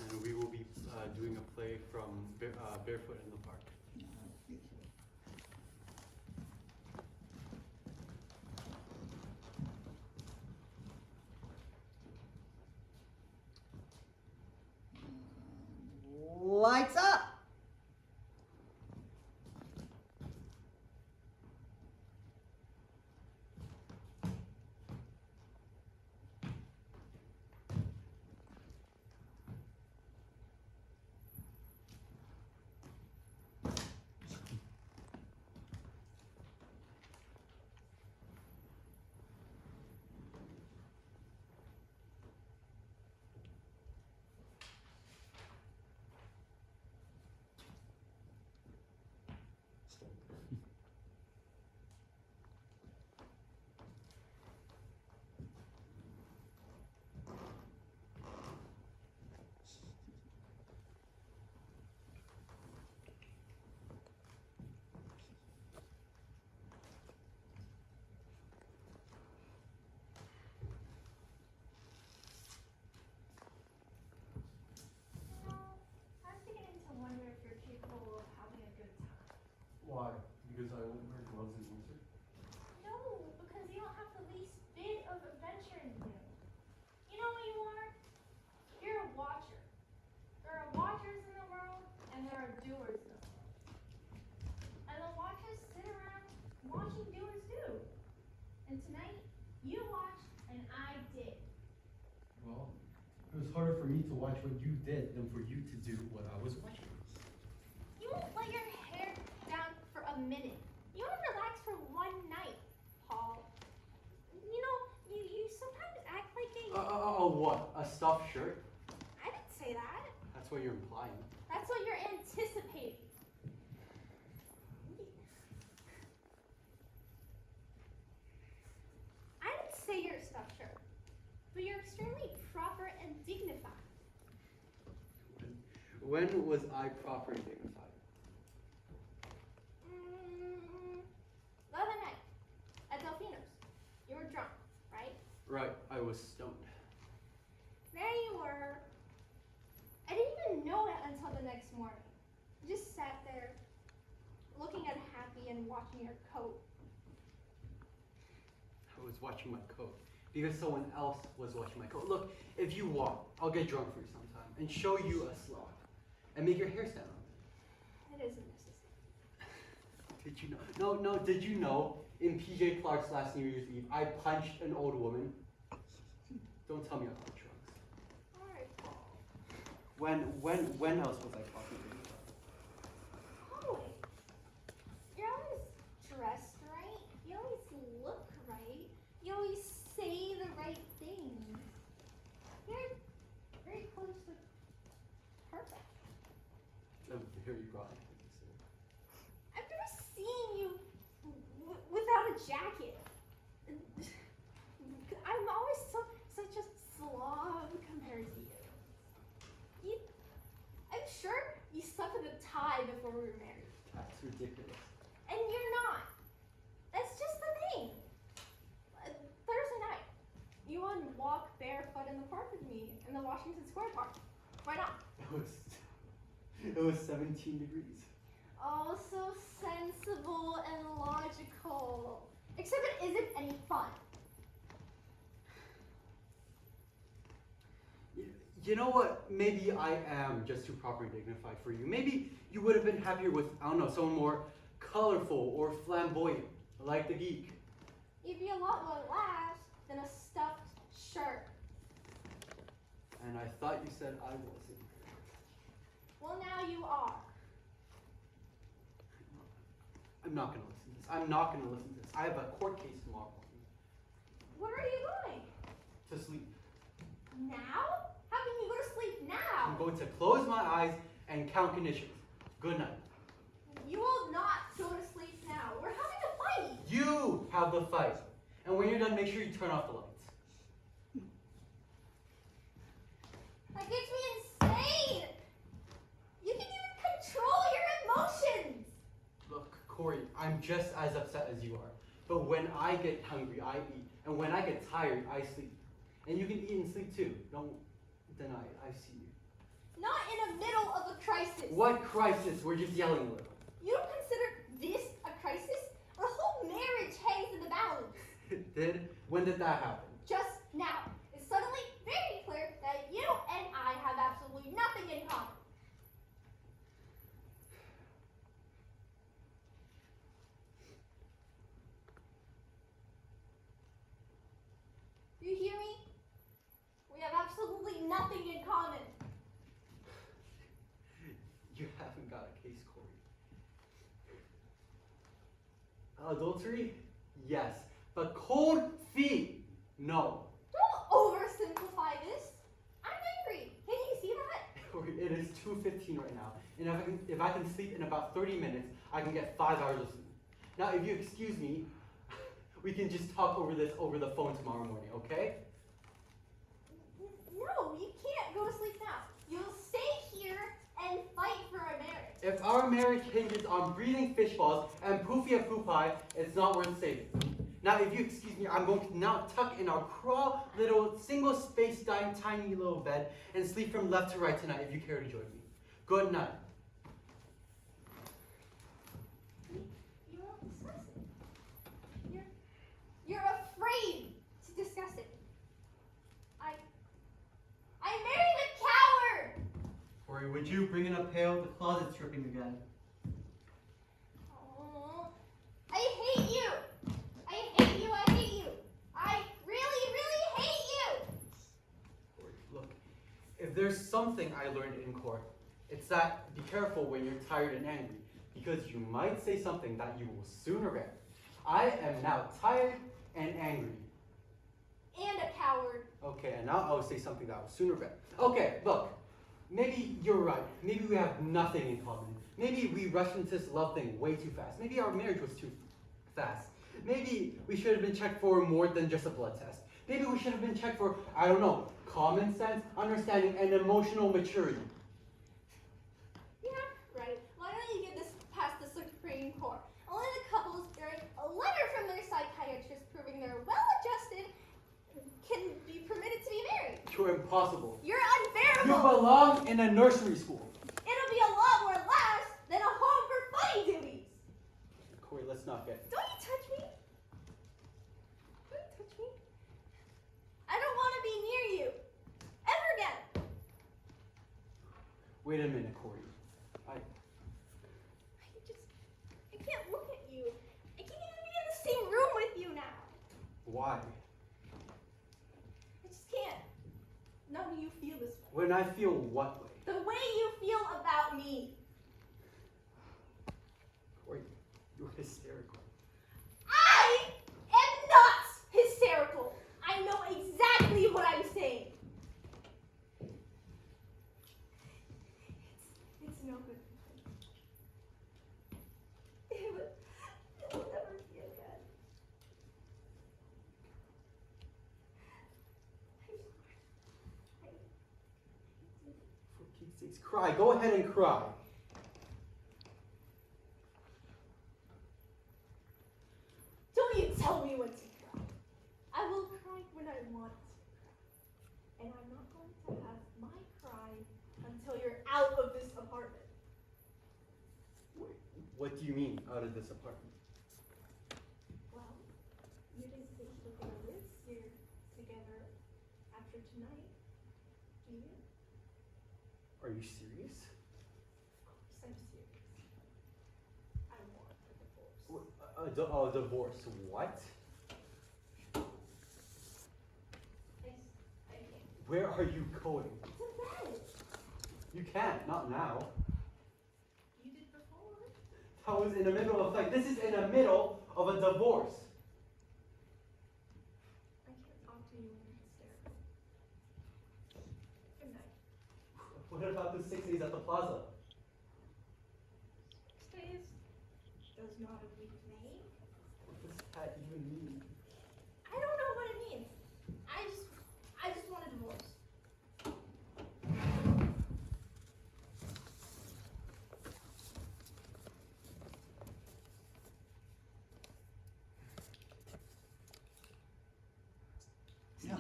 and we will be doing a play from Barefoot in the Park. Lights up! I'm beginning to wonder if you're capable of having a good time. Why? Because I won't wear gloves in winter? No, because you don't have the least bit of adventure in you. You know what you are? You're a watcher. There are watchers in the world, and there are doers in the world. And the watchers sit around watching doers do. And tonight, you watched, and I did. Well, it was harder for me to watch what you did than for you to do what I was watching. You won't let your hair down for a minute. You won't relax for one night, Paul. You know, you sometimes act like What? A stuffed shirt? I didn't say that. That's what you're implying. That's what you're anticipating. I didn't say you're a stuffed shirt, but you're extremely proper and dignified. When was I proper and dignified? The other night, at Delfino's, you were drunk, right? Right, I was stoned. There you were. I didn't even know it until the next morning. You just sat there, looking unhappy and watching your coat. I was watching my coat because someone else was watching my coat. Look, if you want, I'll get drunk for you sometime and show you a sloth and make your hair stand on It isn't necessary. it. Did you know? No, did you know in PJ Clark's last New Year's Eve, I punched an old woman? Don't tell me about drugs. Alright, Paul. When else was I talking to you? Always. You're always dressed right. You always look right. You always say the right things. You're very close to perfect. I'm very glad. I've never seen you without a jacket. I'm always such a slob compared to you. I'm sure you slept with a tie before we were married. That's ridiculous. And you're not. That's just the thing. Thursday night, you want to walk barefoot in the park with me in the Washington Square Park. Why not? It was 17 degrees. Oh, so sensible and logical. Except it isn't any fun. You know what? Maybe I am just too proper and dignified for you. Maybe you would have been happier with, I don't know, someone more colorful or flamboyant, like the geek. You'd be a lot more laughed than a stuffed shirt. And I thought you said I wasn't. Well, now you are. I'm not going to listen to this. I'm not going to listen to this. I have a court case tomorrow morning. Where are you going? To sleep. Now? How can you go to sleep I'm now? going to close my eyes and count conditions. Good night. You will not go to sleep now. We're having a fight. You have the fight. And when you're done, make sure you turn off the lights. That gets me insane. You can even control your emotions. Look, Corey, I'm just as upset as you are. But when I get hungry, I eat. And when I get tired, I sleep. And you can eat and sleep too. Don't deny it. I see you. Not in the middle of a crisis. What crisis? We're just yelling a little. You don't consider this a crisis? Our whole marriage hangs in the balance. It did? When did that happen? Just now. It's suddenly very clear that you and I have absolutely nothing in common. You hear me? We have absolutely nothing in common. You haven't got a case, Corey. Adultery? Yes. But cold feet? No. Don't oversimplify this. I'm angry. Can you see that? Corey, it is 2:15 right now. And if I can sleep in about 30 minutes, I can get 5 hours of sleep. Now, if you excuse me, we can just talk over this over the phone tomorrow morning, okay? No, you can't go to sleep now. You'll stay here and fight for our marriage. If our marriage hinges on breathing fish balls and poofia poopai, it's not worth saving. Now, if you excuse me, I'm going to now tuck in our crawl little single-spaced tiny little bed and sleep from left to right tonight if you care to join me. Good night. You won't discuss it. You're afraid to discuss it. I married a coward! Corey, would you bring in a pail? The closet's dripping again. Oh, I hate you! I hate you, I hate you! I really, really hate you! Corey, look, if there's something I learned in court, it's that be careful when you're tired and angry, because you might say something that you will soon regret. I am now tired and angry. And a coward. Okay, and now I'll say something that I will soon regret. Okay, look, maybe you're right. Maybe we have nothing in common. Maybe we rushed into this love thing way too fast. Maybe our marriage was too fast. Maybe we should have been checked for more than just a blood test. Maybe we should have been checked for, I don't know, common sense, understanding, and emotional maturity. Yeah, right. Why don't you get this past the Supreme Court? Only the couples bearing a letter from their psychiatrist proving they're well-adjusted can be permitted to be married. You're impossible. You're You unbearable. belong in a nursery school. It'll be a lot more laughs than a home for funny duties. Corey, let's not get. Don't you touch me. Don't you touch me. I don't want to be near you. Ever again. Wait a minute, Corey. I can't look at you. I can't even be in the same room with you now. Why? I just can't. Not when you feel this way. When I feel what way? The way you feel about me. Corey, you're hysterical. I am not hysterical. I know exactly what I'm saying. It's no good. It will never be again. For Pete's sakes, cry. Go ahead and cry. Don't you tell me when to cry. I will cry when I want to. And I'm not going to have my cry until you're out of this apartment. Wait, what do you mean, out of this apartment? Well, you didn't think we're going to live here together after tonight, do you? Are you serious? Of course I'm serious. I want a divorce. A divorce. What? I can't. Where are you going? To bed. You can't, not now. You did before. That was in the middle of this is in the middle of a divorce. I can't talk to you when you're hysterical. Good night. What about the 6 days at the plaza? 6 days does not a week make. What does that even mean? I don't know what it means. I just want a divorce. No.